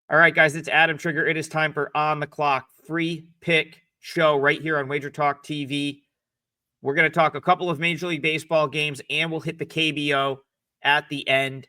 All right, guys, it's Adam Trigger. It is time for On the Clock, free pick show right here on WagerTalk TV. We're going to talk a couple of Major League Baseball games, and we'll hit the KBO at the end.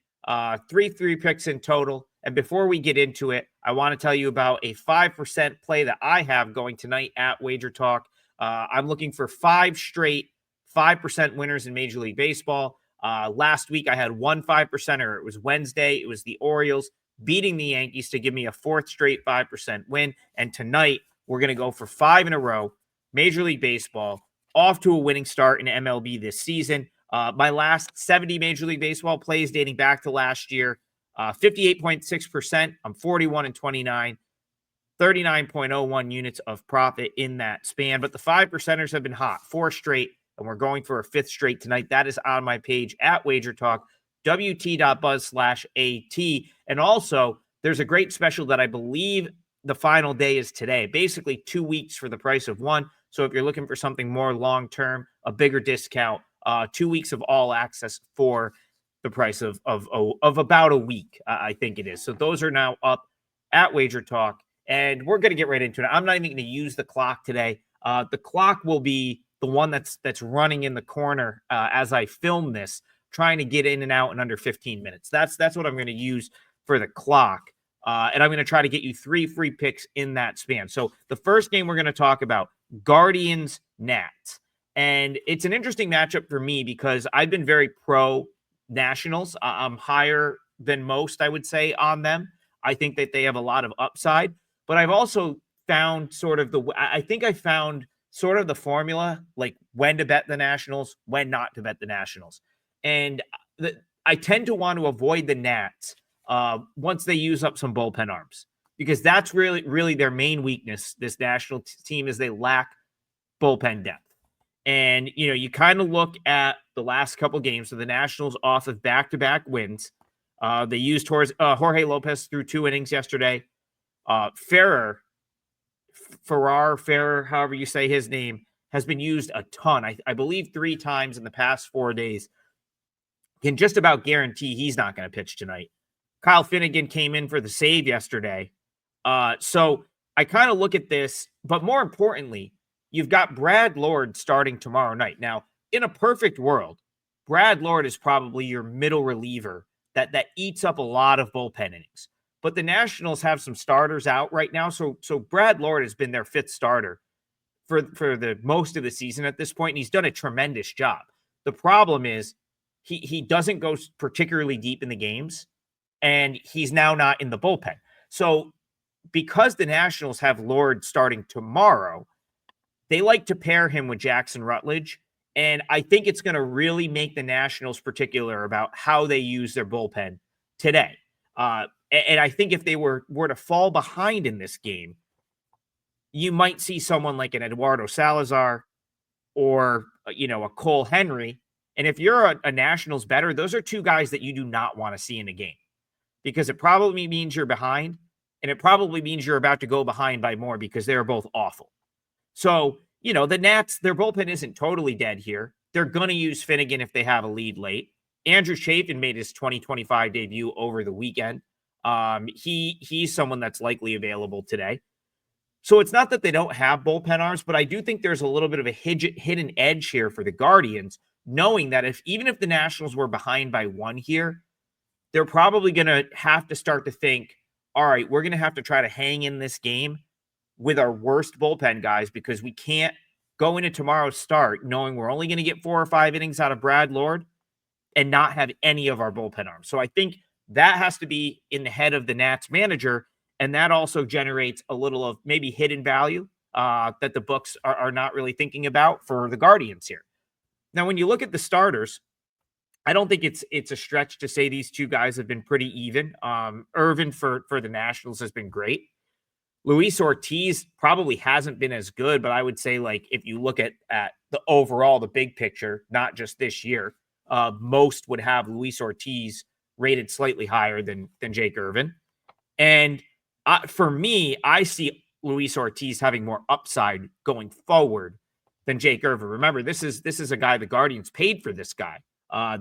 Three picks in total. And before we get into it, I want to tell you about a 5% play that I have going tonight at WagerTalk. I'm looking for 5 straight 5% winners in Major League Baseball. Last week, I had one 5%er. It was Wednesday. It was the Orioles beating the Yankees to give me a 4th straight 5% win. And tonight, we're going to go for 5 in a row. Major League Baseball, off to a winning start in MLB this season. My last 70 Major League Baseball plays dating back to last year, 58.6%. I'm 41-29, 39.01 units of profit in that span. But the 5%ers have been hot, 4 straight, and we're going for a 5th straight tonight. That is on my page at WagerTalk, wt.buzz/AT. And also, there's a great special that I believe the final day is today, basically 2 weeks for the price of one. So if you're looking for something more long-term, a bigger discount, 2 weeks of all access for the price of about a week, I think it is. So those are now up at WagerTalk, and we're going to get right into it. I'm not even going to use the clock today. The clock will be the one that's running in the corner as I film this, trying to get in and out in under 15 minutes. That's what I'm going to use for the clock. And I'm going to try to get you 3 free picks in that span. So the first game we're going to talk about, Guardians Nats. And it's an interesting matchup for me because I've been very pro Nationals. I'm higher than most, I would say, on them. I think that they have a lot of upside, but I've also found I found sort of the formula, like when to bet the Nationals, when not to bet the Nationals. And I tend to want to avoid the Nats once they use up some bullpen arms, because that's really their main weakness. This national team is they lack bullpen depth. And, you kind of look at the last couple games. So the Nationals off of back-to-back wins. They used Jorge Lopez through 2 innings yesterday. Ferrer, however you say his name, has been used a ton. I believe 3 times in the past 4 days. Can just about guarantee he's not going to pitch tonight. Kyle Finnegan came in for the save yesterday. So I kind of look at this, but more importantly, you've got Brad Lord starting tomorrow night. Now, in a perfect world, Brad Lord is probably your middle reliever that eats up a lot of bullpen innings. But the Nationals have some starters out right now. So Brad Lord has been their 5th starter for the most of the season at this point, and he's done a tremendous job. The problem is he doesn't go particularly deep in the games, and he's now not in the bullpen. So because the Nationals have Lord starting tomorrow, they like to pair him with Jackson Rutledge, and I think it's going to really make the Nationals particular about how they use their bullpen today. And I think if they were to fall behind in this game, you might see someone like an Eduardo Salazar or, a Cole Henry. And if you're a Nationals bettor, those are 2 guys that you do not want to see in a game, because it probably means you're behind, and it probably means you're about to go behind by more because they're both awful. So, the Nats, their bullpen isn't totally dead here. They're going to use Finnegan if they have a lead late. Andrew Chafin made his 2025 debut over the weekend. He's someone that's likely available today. So it's not that they don't have bullpen arms, but I do think there's a little bit of a hidden edge here for the Guardians, knowing that even if the Nationals were behind by 1 here, they're probably going to have to start to think, all right, we're going to have to try to hang in this game with our worst bullpen guys, because we can't go into tomorrow's start knowing we're only going to get 4 or 5 innings out of Brad Lord and not have any of our bullpen arms. So I think that has to be in the head of the Nats manager, and that also generates a little of maybe hidden value that the books are not really thinking about for the Guardians here. Now, when you look at the starters, I don't think it's a stretch to say these 2 guys have been pretty even. Irvin for the Nationals has been great. Luis Ortiz probably hasn't been as good, but I would say, like, if you look at the overall, the big picture, not just this year, most would have Luis Ortiz rated slightly higher than Jake Irvin. And for me, I see Luis Ortiz having more upside going forward than Jake Irvin. Remember, this is a guy the Guardians paid for. This guy.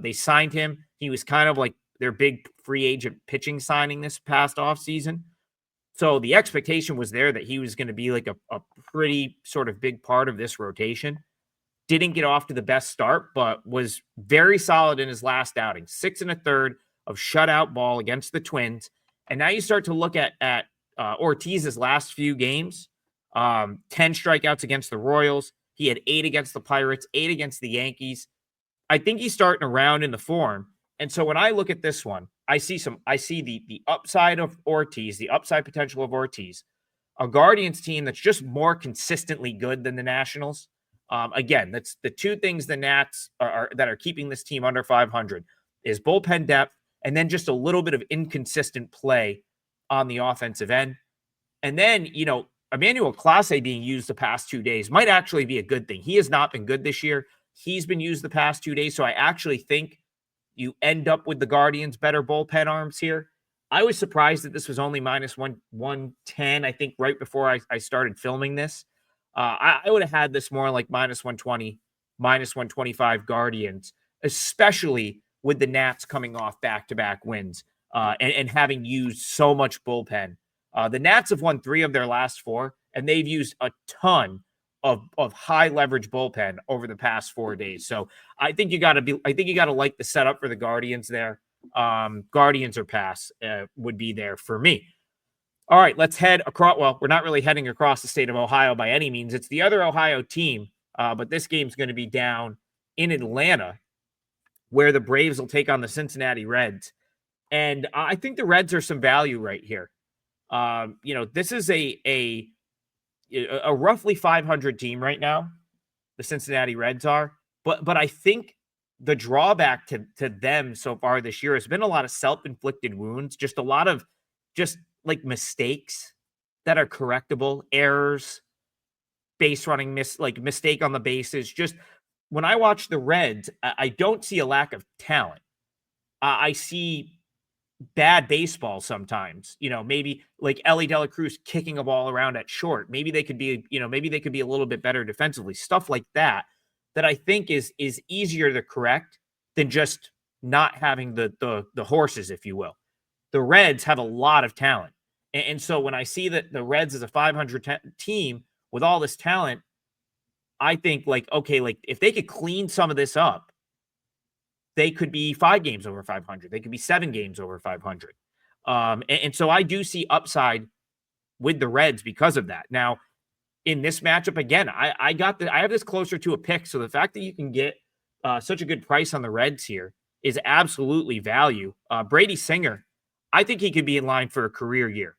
They signed him. He was kind of like their big free agent pitching signing this past offseason. So the expectation was there that he was going to be like a pretty sort of big part of this rotation. Didn't get off to the best start, but was very solid in his last outing. 6 1/3 of shutout ball against the Twins. And now you start to look at Ortiz's last few games. 10 strikeouts against the Royals. He had 8 against the Pirates, 8 against the Yankees. I think he's starting to round in the form. And so when I look at this one, I see the upside of Ortiz, the upside potential of Ortiz, a Guardians team that's just more consistently good than the Nationals. Again, that's the two things the Nats that are keeping this team under 500 is bullpen depth and then just a little bit of inconsistent play on the offensive end. And then, Emmanuel Clase being used the past 2 days might actually be a good thing. He has not been good this year. He's been used the past 2 days. So I actually think you end up with the Guardians' better bullpen arms here. I was surprised that this was only minus 110, I think, right before I started filming this. I would have had this more like minus 120, minus 125 Guardians, especially with the Nats coming off back-to-back wins and having used so much bullpen. The Nats have won 3 of their last 4, and they've used a ton of high leverage bullpen over the past 4 days. So I think you got to like the setup for the Guardians there. Guardians or pass would be there for me. All right, let's head across. Well, we're not really heading across the state of Ohio by any means. It's the other Ohio team, but this game's going to be down in Atlanta, where the Braves will take on the Cincinnati Reds. And I think the Reds are some value right here. This is a roughly 500 team right now. The Cincinnati Reds are, but I think the drawback to them so far this year has been a lot of self-inflicted wounds, just a lot of like mistakes that are correctable, errors, base running mistake on the bases. Just when I watch the Reds, I don't see a lack of talent. I see bad baseball sometimes, maybe like Ellie De La Cruz kicking a ball around at short. Maybe they could be a little bit better defensively, stuff like that I think is easier to correct than just not having the horses, if you will. The Reds have a lot of talent. And so when I see that the Reds is a 500 team with all this talent, I think if they could clean some of this up, they could be 5 games over 500. They could be 7 games over 500. And so I do see upside with the Reds because of that. Now, in this matchup, again, I have this closer to a pick. So the fact that you can get such a good price on the Reds here is absolutely value. Brady Singer, I think he could be in line for a career year.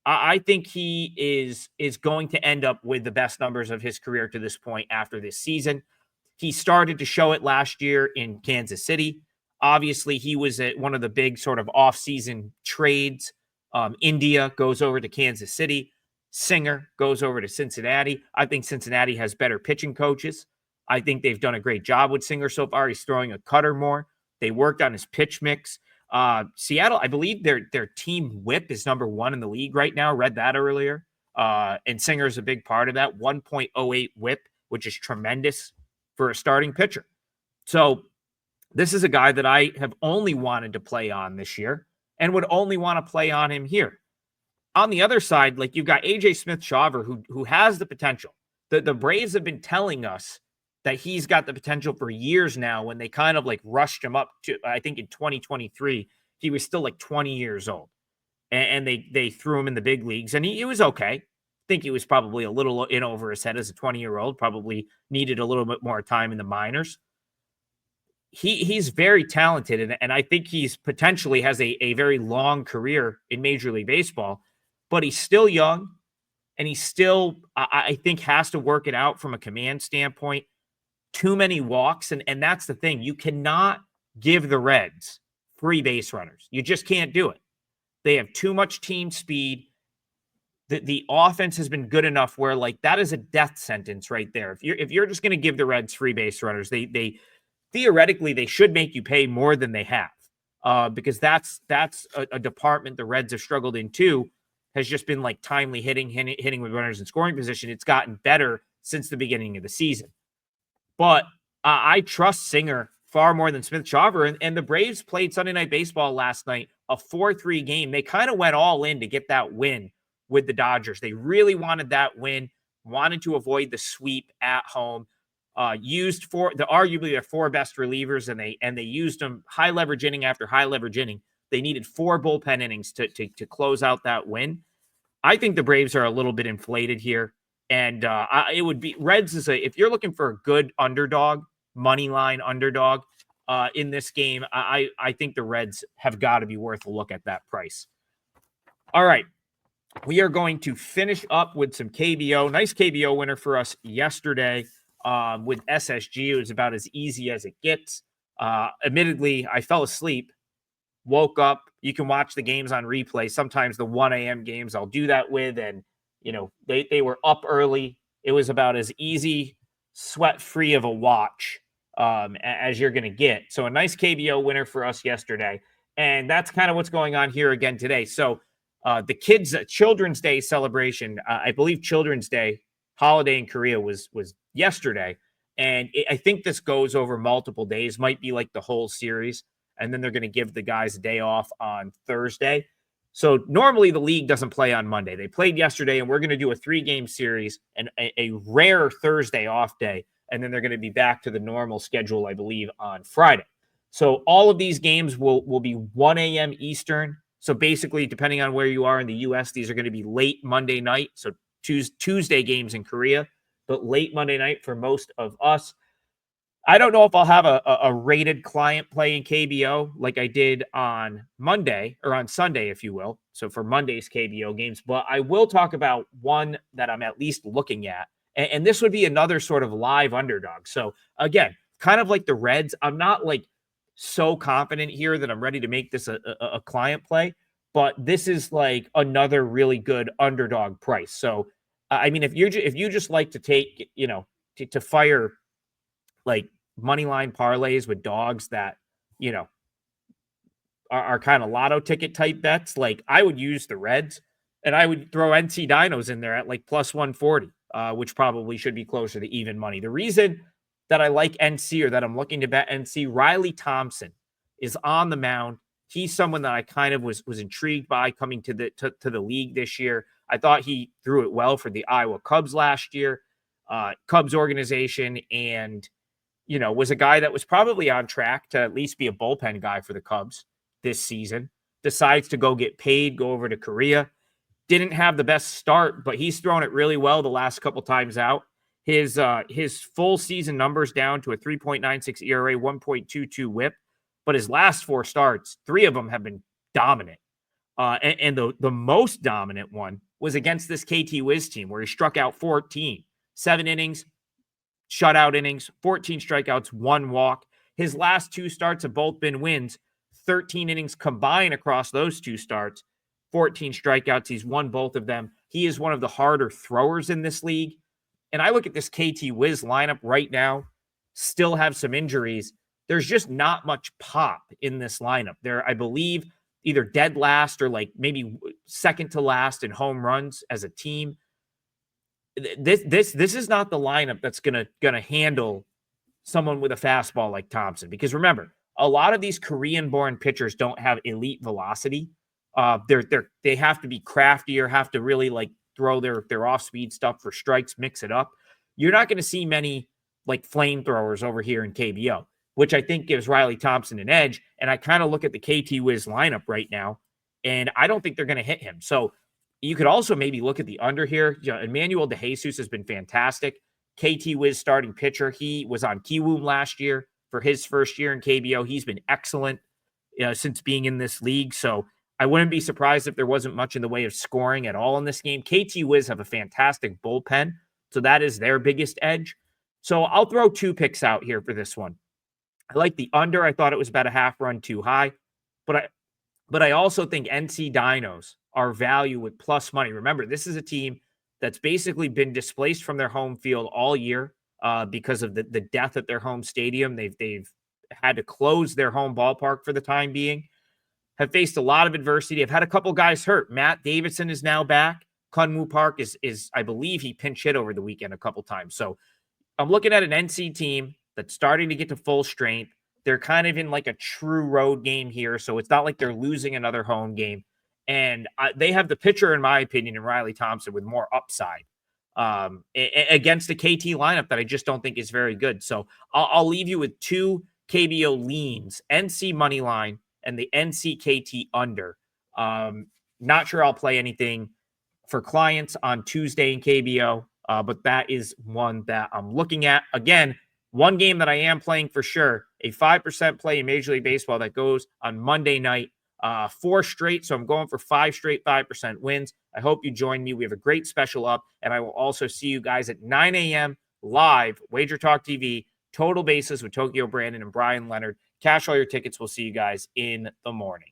I think he is going to end up with the best numbers of his career to this point after this season. He started to show it last year in Kansas City. Obviously, he was at one of the big sort of off-season trades. India goes over to Kansas City. Singer goes over to Cincinnati. I think Cincinnati has better pitching coaches. I think they've done a great job with Singer so far. He's throwing a cutter more. They worked on his pitch mix. Seattle, I believe their team whip is number 1 in the league right now. Read that earlier. And Singer is a big part of that. 1.08 whip, which is tremendous for a starting pitcher. So this is a guy that I have only wanted to play on this year and would only want to play on him here. On the other side, like you've got AJ Smith-Shawver, who has the potential. The Braves have been telling us that he's got the potential for years now when they kind of like rushed him up to, I think in 2023, he was still like 20 years old. And they threw him in the big leagues and he was okay. I think he was probably a little in over his head as a 20-year-old, probably needed a little bit more time in the minors. He's very talented, and I think he's potentially has a very long career in Major League Baseball, but he's still young, and he still, I think, has to work it out from a command standpoint. Too many walks, and that's the thing. You cannot give the Reds free base runners. You just can't do it. They have too much team speed. The offense has been good enough where like that is a death sentence right there. If you're just going to give the Reds free base runners, they theoretically they should make you pay more than they have, because that's a department the Reds have struggled in too. Has just been like timely hitting with runners in scoring position. It's gotten better since the beginning of the season, but I trust Singer far more than Smith-Shawver. And the Braves played Sunday Night Baseball last night, a 4-3 game. They kind of went all in to get that win with the Dodgers. They really wanted that win, wanted to avoid the sweep at home. Used for the arguably their 4 best relievers, and they used them high leverage inning after high leverage inning. They needed 4 bullpen innings to close out that win. I think the Braves are a little bit inflated here, and it would be Reds is if you're looking for a good underdog, money line underdog in this game, I think the Reds have got to be worth a look at that price. All right. We are going to finish up with some KBO. Nice KBO winner for us yesterday with SSG. It was about as easy as it gets. Admittedly, I fell asleep, woke up. You can watch the games on replay. Sometimes the 1 a.m. games I'll do that with. And, they were up early. It was about as easy, sweat-free of a watch as you're going to get. So a nice KBO winner for us yesterday. And that's kind of what's going on here again today. So the kids' Children's Day celebration, I believe Children's Day holiday in Korea was yesterday. And I think this goes over multiple days, might be like the whole series. And then they're going to give the guys a day off on Thursday. So normally the league doesn't play on Monday. They played yesterday, and we're going to do a 3-game series and a rare Thursday off day. And then they're going to be back to the normal schedule, I believe, on Friday. So all of these games will be 1 a.m. Eastern. So basically, depending on where you are in the U.S., these are going to be late Monday night. So Tuesday games in Korea, but late Monday night for most of us. I don't know if I'll have a rated client play in KBO like I did on Monday or on Sunday, if you will. So for Monday's KBO games, but I will talk about one that I'm at least looking at. And this would be another sort of live underdog. So again, kind of like the Reds, I'm not like so confident here that I'm ready to make this a client play, but this is like another really good underdog price. So, I mean, if you just like to take, to fire like money line parlays with dogs that, are kind of lotto ticket type bets, like I would use the Reds and I would throw NC Dinos in there at like plus 140, which probably should be closer to even money. The reason that I like NC or that I'm looking to bet NC, Riley Thompson is on the mound. He's someone that I kind of was intrigued by coming to the league this year. I thought he threw it well for the Iowa Cubs last year, Cubs organization, and was a guy that was probably on track to at least be a bullpen guy for the Cubs this season. Decides to go get paid, go over to Korea. Didn't have the best start, but he's thrown it really well the last couple times out. His full season numbers down to a 3.96 ERA, 1.22 WHIP, but his last 4 starts, 3 of them have been dominant. And the most dominant one was against this KT Wiz team where he struck out 14, 7 innings, shutout innings, 14 strikeouts, 1 walk. His last 2 starts have both been wins, 13 innings combined across those 2 starts, 14 strikeouts. He's won both of them. He is one of the harder throwers in this league. And I look at this KT Wiz lineup right now, still have some injuries. There's just not much pop in this lineup. They're, I believe, either dead last or like maybe second to last in home runs as a team. This is not the lineup that's gonna handle someone with a fastball like Thompson. Because remember, a lot of these Korean-born pitchers don't have elite velocity. They have to be craftier, have to really like throw their off-speed stuff for strikes, mix it up. You're not going to see many like flamethrowers over here in KBO, which I think gives Riley Thompson an edge. And I kind of look at the KT Wiz lineup right now, and I don't think they're going to hit him. So you could also maybe look at the under here. Emmanuel DeJesus has been fantastic. KT Wiz starting pitcher. He was on Kiwoom last year for his first year in KBO. He's been excellent since being in this league. So I wouldn't be surprised if there wasn't much in the way of scoring at all in this game. KT Wiz have a fantastic bullpen, so that is their biggest edge. So I'll throw 2 picks out here for this one. I like the under. I thought it was about a half run too high, but I also think NC Dinos are value with plus money. Remember, this is a team that's basically been displaced from their home field all year because of the death at their home stadium. They've had to close their home ballpark for the time being. Have faced a lot of adversity. Have had a couple guys hurt. Matt Davidson is now back. Kunwoo Park is I believe he pinch hit over the weekend a couple times. So I'm looking at an NC team that's starting to get to full strength. They're kind of in like a true road game here. So it's not like they're losing another home game. And they have the pitcher, in my opinion, in Riley Thompson with more upside against the KT lineup that I just don't think is very good. So I'll leave you with two KBO leans, NC money line and the NCKT under. Not sure I'll play anything for clients on Tuesday in KBO, but that is one that I'm looking at. Again, one game that I am playing for sure, a 5% play in Major League Baseball that goes on Monday night, 4 straight. So I'm going for 5 straight 5% wins. I hope you join me. We have a great special up, and I will also see you guys at 9 a.m. live, WagerTalk TV, Total Bases with Tokyo Brandon and Brian Leonard. Cash all your tickets. We'll see you guys in the morning.